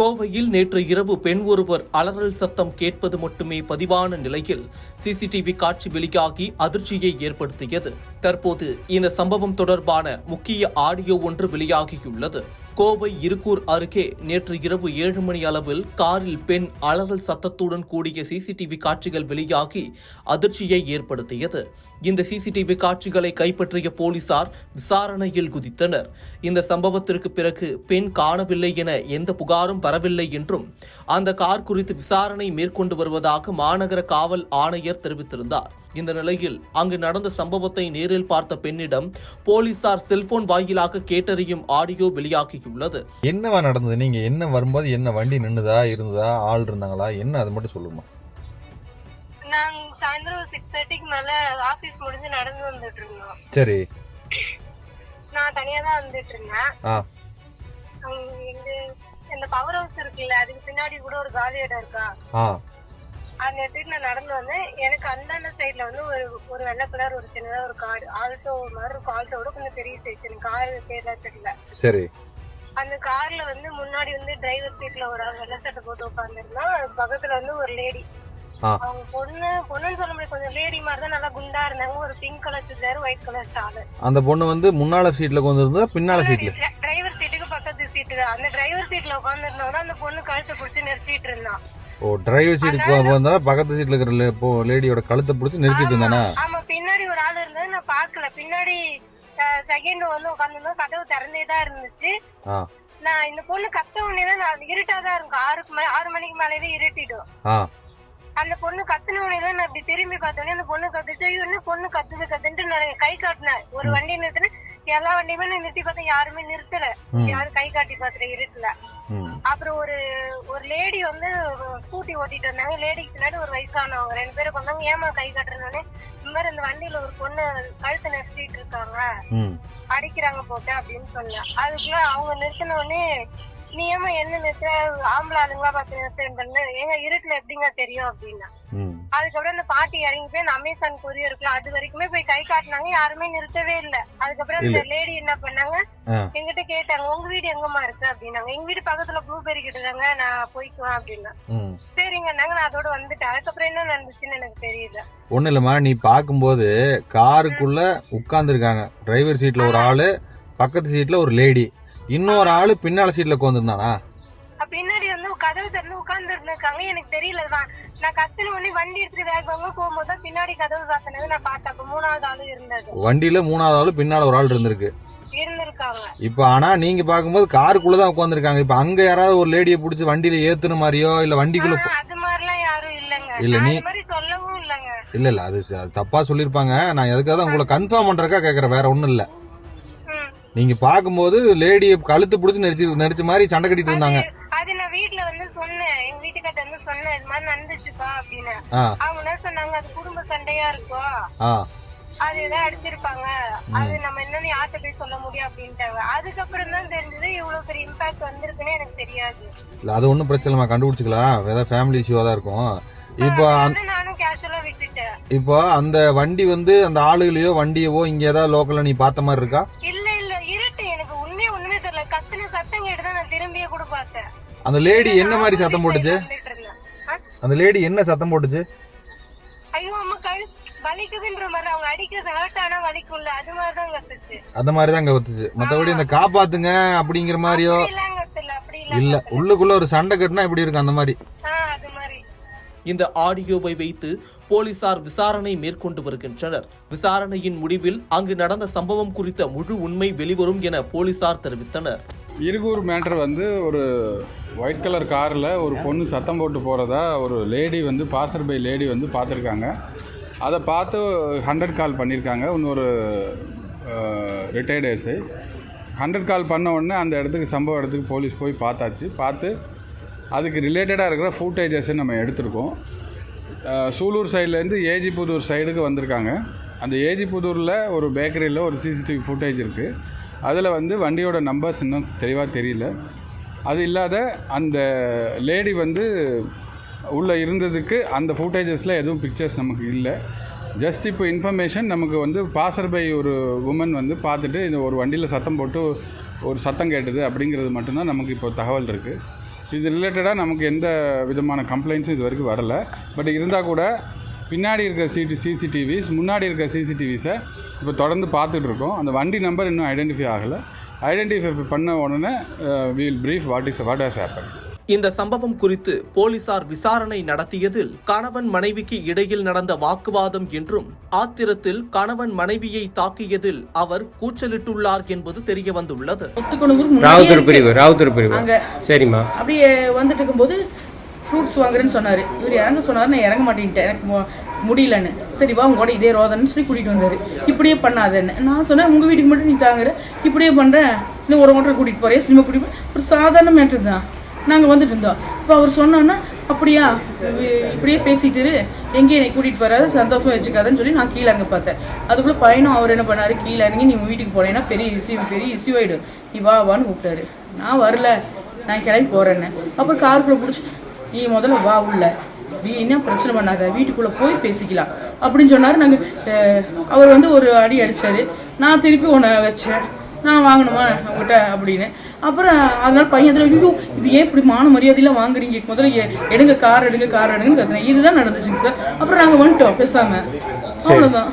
கோவையில் நேற்று இரவு பெண் ஒருவர் அலறல் சத்தம் கேட்பது மட்டுமே பதிவான நிலையில் சிசிடிவி காட்சி வெளியாகி அதிர்ச்சியை ஏற்படுத்தியது. தற்போது இந்த சம்பவம் தொடர்பான முக்கிய ஆடியோ ஒன்று வெளியாகியுள்ளது. கோவை இருக்கூர் அருகே நேற்று இரவு 7 மணி அளவில் காரில் பெண் அலறல் சத்தத்துடன் கூடிய சிசிடிவி காட்சிகள் வெளியாகி அதிர்ச்சியை ஏற்படுத்தியது. இந்த சிசிடிவி காட்சிகளை கைப்பற்றிய போலீசார் விசாரணையில் குதித்தனர். இந்த சம்பவத்திற்கு பிறகு பெண் காணவில்லை என எந்த புகாரும் வரவில்லை என்றும் அந்த கார் குறித்து விசாரணை மேற்கொண்டு வருவதாக மாநகர காவல் ஆணையர் தெரிவித்திருந்தார். இந்த நிலையில் அங்கு நடந்த சம்பவத்தை நேரில் பார்த்த பெண்ணிடம் போலீசார் செல்போன் வாயிலாக கேட்டறியும் ஆடியோ வெளியாகியுள்ளது. என்னவா நடந்தது? நீங்க என்ன வரும்போது என்ன வண்டி நின்னுதா இருந்ததா ஆள் இருந்தாங்களா என்ன அது மட்டும் சொல்லுமா. நாங்க சாயந்தரம் 6:30க்கு மேல ஆபீஸ் முடிஞ்சு நடந்து வந்துட்டு இருந்தோம். சரி. நான் தனியா தான் வந்துட்டு இருந்தேன். இந்த பவர் ஹவுஸ் இருக்குல்ல, அதுக்கு பின்னாடி கூட ஒரு காலி இடம் இருக்கா, அந்த இடத்துக்கு நான் நடந்து வந்தேன். எனக்கு அந்த சைட்ல வந்து ஒரு வெள்ளை கலர் ஒரு சின்னதா ஒரு கார் ஆல்டோ மாதிரி இருக்கும். ஆல்டோட கொஞ்சம் பெரிய ஸ்டேஷன் கார் பேர்ல தெரியல. சரி. அந்த கார்ல வந்து முன்னாடி வந்து டிரைவர் சீட்ல ஒரு வெள்ளை சட்டை போட்டு உட்காந்துருந்தா, பக்கத்துல வந்து ஒரு லேடி, அவங்க பொண்ணுன்னு சொல்ல முடியாது, கொஞ்சம் லேடி மாதிரி தான், நல்லா குண்டா இருந்தாங்க. ஒரு pink colour churidar, white colour shawl. அந்த பொண்ணு வந்து முன்னால சீட்ல உட்கார்ந்திருந்தா, பின்னால சீட்ல டிரைவர் சீட்டுக்கு பக்கத்து சீட்டு. அந்த டிரைவர் சீட்ல உட்கார்ந்திருந்தவங்க அந்த பொண்ணு கழுத்தை பிடிச்சு நெரிச்சிட்டு இருந்தான். ஓ, டிரைவர் சீட்டுக்கு வந்தா பக்கத்து சீட்ல இருக்கிற லேடியோட கழுத்தை பிடிச்சு நெரிச்சிட்டு இருந்தானா? ஆமா, பின்னாடி ஒரு ஆள் இருந்தது, நான் பாக்கல. பின்னாடி செகண்ட் வந்து உட்கார்ந்து கதவு திறந்தேதான் இருந்துச்சு. நான் இந்த பொண்ணு கத்த உடனேதான், நான் இருட்டாதான் இருக்கும், 6 மணிக்கு மேலேயே இருட்டிடும். அந்த பொண்ணு கத்துன உடனே நான் அப்படி திரும்பி பார்த்தோன்னே அந்த பொண்ணு கத்துச்சு. இன்னும் பொண்ணு கத்துன்ட்டு நான் கை காட்டினேன். ஒரு வண்டி நிறுத்தினேன், எல்லா வண்டியுமே நான் நிறுத்தி பார்த்தேன், யாருமே நிறுத்தல, யாரும் கை காட்டி பாத்துட்டு இருட்டுல. அப்புறம் ஒரு லேடி வந்து ஸ்கூட்டி ஓட்டிட்டு வந்தாங்க. லேடிக்கு பின்னாடி ஒரு வயசானவங்க 2 பேரும் வந்தாங்க. ஏமா கை காட்டுறதுனே, இந்த மாதிரி இந்த வண்டியில ஒரு பொண்ணு கழுத்தை நெரிச்சிட்டு இருக்காங்க, அடிக்கிறாங்க போட்டு அப்படின்னு சொன்னேன். அதுக்குள்ள அவங்க நிறுத்தின உடனே, நீ ஏமா என்ன நிறுத்த, ஆம்பளை ஆளுங்களா பார்த்து நிறுத்த, எங்க இருட்டுல எப்படிங்க தெரியும் அப்படின்னா. அதுக்கப்புறம் இந்த பாட்டி இறங்கி போய் இந்த அமேசான் கொரியர் இருக்குல்ல, அது வரைக்குமே போய் கை காட்டினாங்க, யாருமே நிறுத்தவே இல்ல. அதுக்கப்புறம் இந்த லேடி என்ன பண்ணாங்க, எங்கிட்ட கேட்டாங்க, உங்க வீடு எங்கம்மா இருக்கு அப்படின்னாங்க. எங்க வீடு பக்கத்துல ப்ளூபெரி கிட்டதாங்க, நான் போய்க்குவேன் அப்படின்னா. சரிங்க நாங்க, நான் அதோட வந்துட்டேன். அதுக்கப்புறம் என்ன நடந்துச்சுன்னு எனக்கு தெரியல. ஒண்ணு இல்லம்மா, நீ பாக்கும்போது காருக்குள்ள உட்கார்ந்து இருக்காங்க, டிரைவர் சீட்ல ஒரு ஆளு, பக்கத்து சீட்ல ஒரு லேடி, இன்னொரு ஆளு பின்னால சீட்ல உட்காந்துருந்தானா? பின்னாடி வந்து கதவு திறந்து உட்கார்ந்து இருக்காங்க. எனக்கு தெரியல, நான் கத்துன உடனே வண்டி எடுத்து வேகமா போகும்போது பின்னாடி கதவு சாத்தினது நான் பார்த்தேன். அப்ப 3வது ஆளு இருந்தது, வண்டியில 3வது ஆளு, பின்னால ஒரு ஆள் இருந்திருக்காங்க. இப்ப ஆனா நீங்க பாக்கும்போது காருக்குள்ளதான் உட்காந்துருக்காங்க. இப்ப அங்க யாராவது ஒரு லேடியை பிடிச்சி வண்டியில ஏத்துன மாதிரியோ இல்ல வண்டிக்குள்ள அது மாதிரிலாம் யாரும் இல்லங்க. இல்ல நீ சொல்லவும் இல்லங்க. இல்ல அது தப்பா சொல்லிருப்பாங்க. நான் எதுக்காக உங்களை கன்ஃபார்ம் பண்றதுக்கா கேக்குறேன், வேற ஒண்ணும் இல்ல. நீங்க பாக்கும்போது லேடிய கழுத்து பிடிச்சு நெரிச்ச மாதிரி சண்டை கட்டிட்டு இருந்தாங்க. அது நான் வீட்ல வந்து சொன்னேன், எங்க வீட்டுக்கிட்ட வந்து சொன்னேன், இது மாதிரி நடந்துச்சுப்பா அப்படின்னு. அவங்க என்ன சொன்னாங்க, அது குடும்ப சண்டையா இருக்கும், அது ஏதாவது அடிச்சிருப்பாங்க, அது நம்ம என்னன்னு யார்கிட்ட போய் சொல்ல முடியும் அப்படின்ட்டாங்க. அதுக்கப்புறம் தான் தெரிஞ்சது இவ்வளவு பெரிய இம்பாக்ட் வந்திருக்குன்னு எனக்கு தெரியாது. இல்ல அது ஒண்ணும் பிரச்சனை இல்ல, கண்டுபிடிச்சுக்கலாம், ஏதாவது ஃபேமிலி இஷ்யூவா தான் இருக்கும். இப்போ நானும் கேஷுவலா விட்டுட்டேன். இப்போ அந்த வண்டி வந்து அந்த ஆளுகளையோ வண்டியவோ இங்க ஏதாவது லோக்கல்ல நீ பார்த்த மாதிரி இருக்கா? இல்ல இல்ல, இருட்டு, எனக்கு ஒண்ணுமே தெரியல. கத்துன சத்தம் கேட்டுதான் நான் திரும்பியே கூட பார்த்தேன். அந்த லேடி என்ன மாதிரி சத்தம் போட்டுச்சு? அந்த லேடி என்ன சத்தம் போட்டுச்சு? ஐயோ அம்மா வலிக்குதுன்ற மாதிரி, அவங்க அடிக்கிறது ஹர்ட் ஆனா வலிக்கும்ல, அது மாதிரி தான் கத்துச்சு. அந்த மாதிரி தான் கத்துச்சு. மத்தபடி இந்த காப்பாத்துங்க அப்படிங்கிற மாதிரியோ இல்ல, உள்ளுக்குள்ள ஒரு சண்டை கட்டினா இப்படி இருக்கு அந்த மாதிரி. இந்த ஆடியோவை வைத்து போலீசார் விசாரணை மேற்கொண்டு வருகின்றனர். விசாரணையின் முடிவில் அங்கு நடந்த சம்பவம் குறித்த முழு உண்மை வெளிவரும் என போலீசார் தெரிவித்தனர். இருகூர் மேட்டர் வந்து ஒரு ஒயிட் கலர் காரில் ஒரு பொண்ணு சத்தம் போட்டு போகிறதா ஒரு லேடி வந்து பாசர் பை லேடி வந்து பார்த்துருக்காங்க. அதை பார்த்து 100 கால் பண்ணியிருக்காங்க. இன்னொரு ரிட்டையர்ட் ஏஎஸ்ஐ 100 கால் பண்ண உடனே அந்த இடத்துக்கு சம்பவ இடத்துக்கு போலீஸ் போய் பார்த்து அதுக்கு ரிலேட்டடாக இருக்கிற ஃபுட்டேஜஸை நம்ம எடுத்திருக்கோம். சூலூர் சைட்லேருந்து ஏஜிபுதூர் சைடுக்கு வந்திருக்காங்க. அந்த ஏஜிபுதூரில் ஒரு பேக்கரியில் ஒரு சிசிடிவி ஃபுட்டேஜ் இருக்குது. அதில் வந்து வண்டியோட நம்பர்ஸ் இன்னும் தெளிவாக தெரியல. அது இல்லாத அந்த லேடி வந்து உள்ளே இருந்ததுக்கு அந்த ஃபுட்டேஜஸில் எதுவும் பிக்சர்ஸ் நமக்கு இல்லை. ஜஸ்ட் இப்போ இன்ஃபர்மேஷன் நமக்கு வந்து பாசர் பை ஒரு உமன் வந்து பார்த்துட்டு இந்த ஒரு வண்டியில் சத்தம் போட்டு ஒரு சத்தம் கேட்டது அப்படிங்கிறது மட்டும்தான் நமக்கு இப்போ தகவல் இருக்குது. இது ரிலேட்டடாக நமக்கு எந்த விதமான கம்ப்ளைண்ட்ஸும் இது வரைக்கும் வரலை. பட் இருந்தால் கூட பின்னாடி இருக்க சிசிடிவிஸ் முன்னாடி இருக்க சிசிடிவிஸை இப்போ தொடர்ந்து பார்த்துட்ருக்கோம். அந்த வண்டி நம்பர் இன்னும் ஐடென்டிஃபை ஆகலை. ஐடென்டிஃபை பண்ண உடனே we'll brief what has happen. இந்த சம்பவம் குறித்து போலீசார் விசாரணை நடத்தியதில் கணவன் மனைவிக்கு இடையில் நடந்த வாக்குவாதம் என்றும் ஆத்திரத்தில் கணவன் மனைவியை தாக்கியதில் அவர் கூச்சலிட்டுள்ளார் என்பது தெரிய வந்துள்ளது. ராவுத்தூர் பிரிவு சரிம்மா. அப்படியே வந்துட்டு இருக்கும்போது ஃப்ரூட்ஸ் வாங்குறேன்னு சொன்னார். இவர் இறங்க சொன்னார், நான் இறங்க மாட்டேன்ட்டேன், எனக்கு முடியலன்னு. சரி வா உங்களோட இதே ரோதன்னு சொல்லி கூட்டிகிட்டு வந்தார். இப்படியே பண்ணாதேன்னு நான் சொன்னேன், உங்கள் வீட்டுக்கு மட்டும் நீ தாங்குற, இப்படியே பண்ணுறேன், இன்னும் ஒரு ஓட்டர் கூட்டிகிட்டு போகிறேன், சினிமா கூட்டிகிட்டு போய் ஒரு சாதாரண மேட்ரு தான். நாங்கள் வந்துட்டு இருந்தோம். இப்போ அவர் சொன்னோன்னா அப்படியா இப்படியே பேசிட்டு எங்கேயும் என்னை கூட்டிகிட்டு போகிறாரு, சந்தோஷமாக வச்சுக்காதுன்னு சொல்லி நான் கீழே இறங்க பார்த்தேன். அதுக்குள்ளே பையனும் அவர் என்ன பண்ணார், கீழே இறங்கி நீ வீட்டுக்கு போனேன்னா பெரிய இஷ்யூ ஆகிடும், நீ வான்னு கூப்பிட்டாரு. நான் வரல, நான் கிளம்பி போகிறேன்னு. அப்புறம் காருக்குள்ளே பிடிச்சி நீ முதல்ல வா உள்ள, என்ன பிரச்சனை பண்ணாத, வீட்டுக்குள்ளே போய் பேசிக்கலாம் அப்படின்னு சொன்னார். அவர் ஒரு அடி அடித்தார். நான் திருப்பி ஒன்று வச்சேன், நான் வாங்கணுமா உங்கள்கிட்ட அப்படின்னு. அப்புறம் அதனால பையன் ஐயோ இது ஏன் இப்படி மான மரியாதையெல்லாம் வாங்குறீங்க, முதல்ல எடுங்க கார் எடுங்கன்னு கத்துனேன். இதுதான் நடந்துச்சுங்க சார். அப்புறம் நாங்கள் வந்துட்டோம் பேசாமல், அவ்வளோதான்.